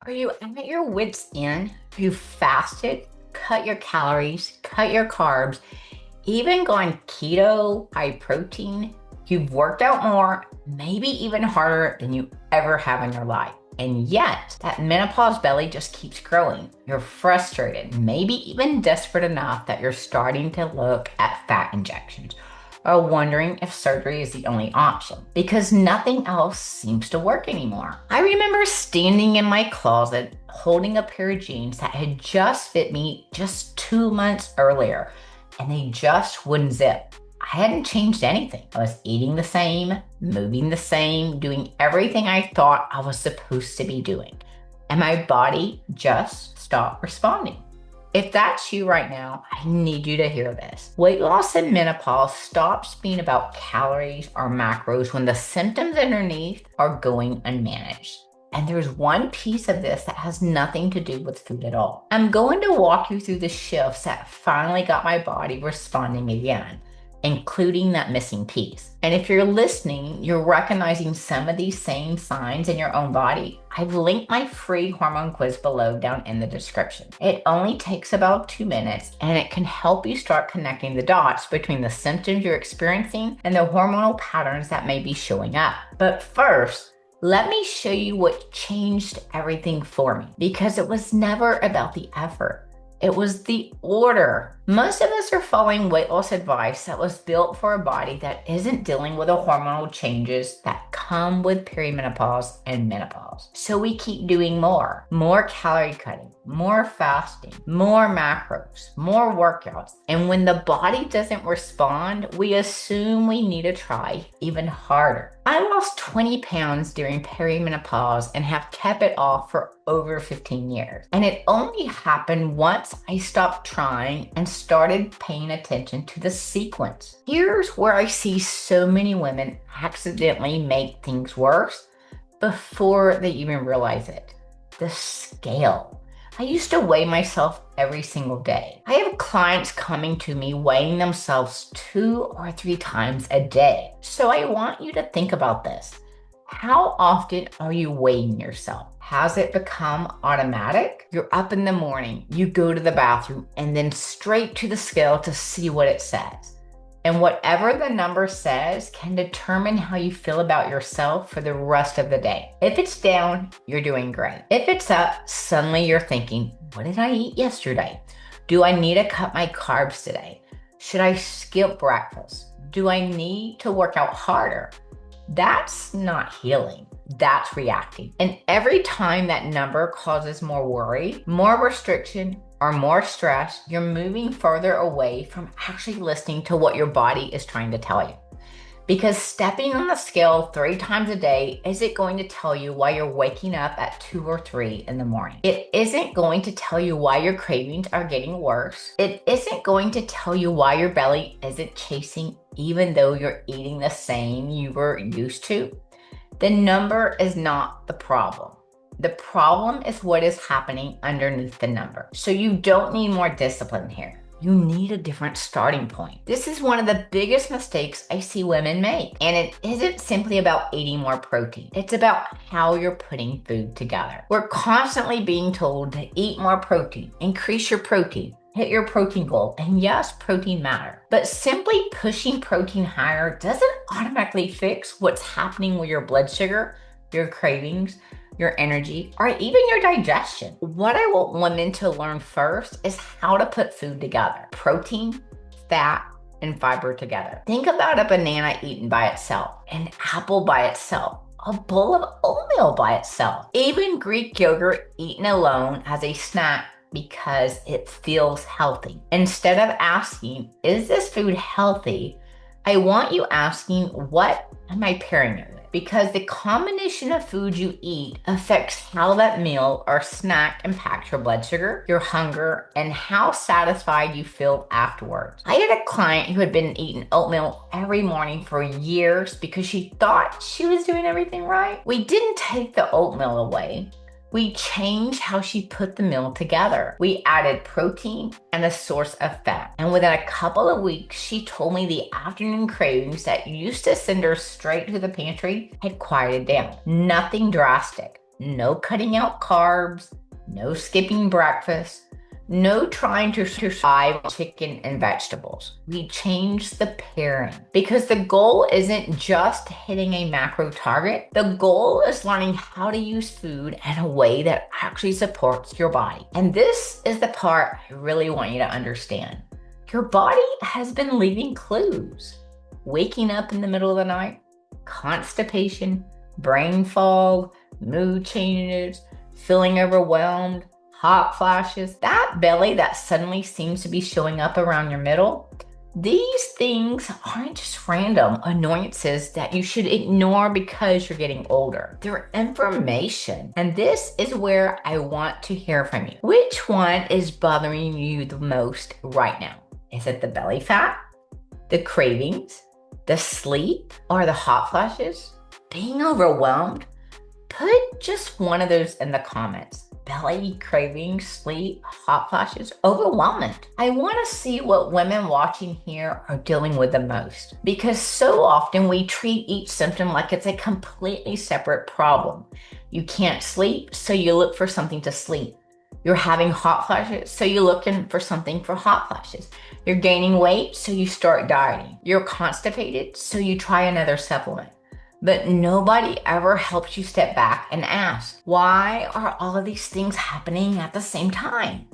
Are you at your wits' end? You fasted, cut your calories, cut your carbs, even gone keto, high protein? You've worked out more, maybe even harder than you ever have in your life. And yet, that menopause belly just keeps growing. You're frustrated, maybe even desperate enough that you're starting to look at fat injections or wondering if surgery is the only option because nothing else seems to work anymore. I remember standing in my closet holding a pair of jeans that had just fit me just 2 months earlier, and they just wouldn't zip. I hadn't changed anything. I was eating the same, moving the same, doing everything I thought I was supposed to be doing. And my body just stopped responding. If that's you right now, I need you to hear this. Weight loss in menopause stops being about calories or macros when the symptoms underneath are going unmanaged. And there's one piece of this that has nothing to do with food at all. I'm going to walk you through the shifts that finally got my body responding again, including that missing piece. And if you're listening, you're recognizing some of these same signs in your own body. I've linked my free hormone quiz below down in the description. It only takes about 2 minutes and it can help you start connecting the dots between the symptoms you're experiencing and the hormonal patterns that may be showing up. But first, let me show you what changed everything for me, because it was never about the effort. It was the order. Most of us are following weight loss advice that was built for a body that isn't dealing with the hormonal changes that come with perimenopause and menopause. So we keep doing more calorie cutting, more fasting, more macros, more workouts. And when the body doesn't respond, we assume we need to try even harder. I lost 20 pounds during perimenopause and have kept it off for over 15 years. And it only happened once I stopped trying and started paying attention to the sequence. Here's where I see so many women accidentally make things worse before they even realize it. The scale. I used to weigh myself every single day. I have clients coming to me weighing themselves 2 or 3 times a day. So I want you to think about this. How often are you weighing yourself? Has it become automatic? You're up in the morning, you go to the bathroom, and then straight to the scale to see what it says. And whatever the number says can determine how you feel about yourself for the rest of the day. If it's down, you're doing great. If it's up, suddenly you're thinking, what did I eat yesterday? Do I need to cut my carbs today? Should I skip breakfast? Do I need to work out harder? That's not healing. That's reacting. And every time that number causes more worry, more restriction, or more stress, you're moving further away from actually listening to what your body is trying to tell you. Because stepping on the scale 3 times a day isn't going to tell you why you're waking up at 2 or 3 in the morning. It isn't going to tell you why your cravings are getting worse. It isn't going to tell you why your belly isn't chasing even though you're eating the same you were used to. The number is not the problem. The problem is what is happening underneath the number. So you don't need more discipline here. You need a different starting point. This is one of the biggest mistakes I see women make. And it isn't simply about eating more protein. It's about how you're putting food together. We're constantly being told to eat more protein, increase your protein, hit your protein goal. And yes, protein matters. But simply pushing protein higher doesn't automatically fix what's happening with your blood sugar, your cravings, your energy, or even your digestion. What I want women to learn first is how to put food together. Protein, fat, and fiber together. Think about a banana eaten by itself, an apple by itself, a bowl of oatmeal by itself, even Greek yogurt eaten alone as a snack because it feels healthy. Instead of asking, is this food healthy? I want you asking, what am I pairing it with? Because the combination of food you eat affects how that meal or snack impacts your blood sugar, your hunger, and how satisfied you feel afterwards. I had a client who had been eating oatmeal every morning for years because she thought she was doing everything right. We didn't take the oatmeal away. We changed how she put the meal together. We added protein and a source of fat. And within a couple of weeks, she told me the afternoon cravings that used to send her straight to the pantry had quieted down. Nothing drastic, No cutting out carbs, no skipping breakfast, no trying to survive chicken and vegetables. We change the pairing because the goal isn't just hitting a macro target. The goal is learning how to use food in a way that actually supports your body. And this is the part I really want you to understand. Your body has been leaving clues. Waking up in the middle of the night, constipation, brain fog, mood changes, feeling overwhelmed, hot flashes, that belly that suddenly seems to be showing up around your middle. These things aren't just random annoyances that you should ignore because you're getting older. They're information. And this is where I want to hear from you. Which one is bothering you the most right now? Is it the belly fat, the cravings, the sleep, or the hot flashes? Being overwhelmed? Put just one of those in the comments. Belly, cravings, sleep, hot flashes, overwhelmment. I want to see what women watching here are dealing with the most, because so often we treat each symptom like it's a completely separate problem. You can't sleep, so you look for something to sleep. You're having hot flashes, so you're looking for something for hot flashes. You're gaining weight, so you start dieting. You're constipated, so you try another supplement. But nobody ever helps you step back and ask, why are all of these things happening at the same time?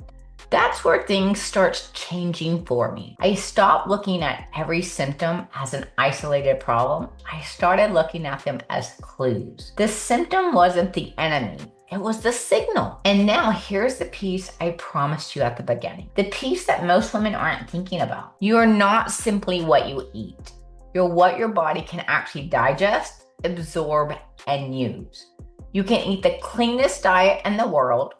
That's where things start changing for me. I stopped looking at every symptom as an isolated problem. I started looking at them as clues. The symptom wasn't the enemy. It was the signal. And now here's the piece I promised you at the beginning. The piece that most women aren't thinking about. You are not simply what you eat. You're what your body can actually digest, absorb, and use. You can eat the cleanest diet in the world.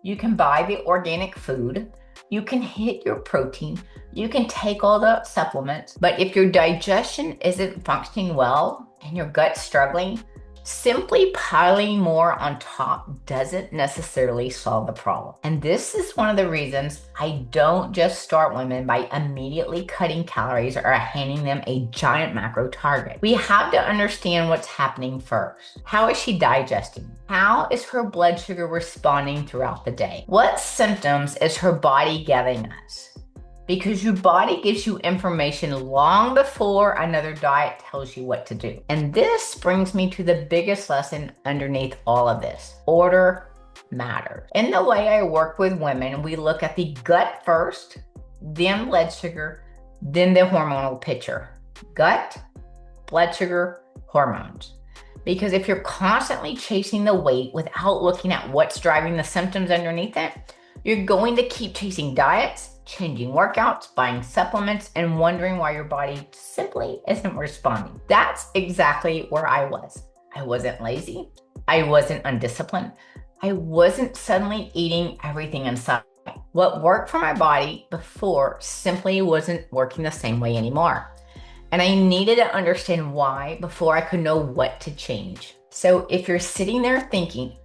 You can buy the organic food. You can hit your protein. You can take all the supplements. But if your digestion isn't functioning well and your gut's struggling, simply piling more on top doesn't necessarily solve the problem. And this is one of the reasons I don't just start women by immediately cutting calories or handing them a giant macro target. We have to understand what's happening first. How is she digesting? How is her blood sugar responding throughout the day? What symptoms is her body giving us? Because your body gives you information long before another diet tells you what to do. And this brings me to the biggest lesson underneath all of this. Order matters. In the way I work with women, we look at the gut first, then blood sugar, then the hormonal picture. Gut, blood sugar, hormones. Because if you're constantly chasing the weight without looking at what's driving the symptoms underneath it, you're going to keep chasing diets, changing workouts, buying supplements, and wondering why your body simply isn't responding. That's exactly where I was. I wasn't lazy. I wasn't undisciplined. I wasn't suddenly eating everything inside. What worked for my body before simply wasn't working the same way anymore. And I needed to understand why before I could know what to change. So if you're sitting there thinking,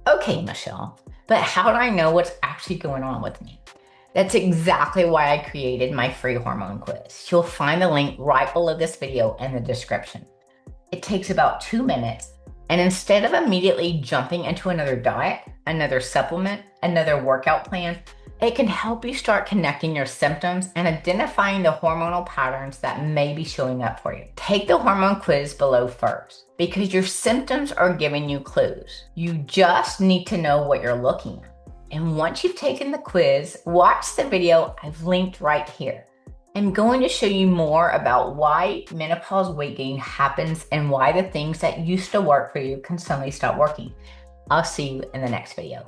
okay, Michelle, but how do I know what's actually going on with me? That's exactly why I created my free hormone quiz. You'll find the link right below this video in the description. It takes about 2 minutes, and instead of immediately jumping into another diet, another supplement, another workout plan, it can help you start connecting your symptoms and identifying the hormonal patterns that may be showing up for you. Take the hormone quiz below first, because your symptoms are giving you clues. You just need to know what you're looking at. And once you've taken the quiz, watch the video I've linked right here. I'm going to show you more about why menopause weight gain happens and why the things that used to work for you can suddenly stop working. I'll see you in the next video.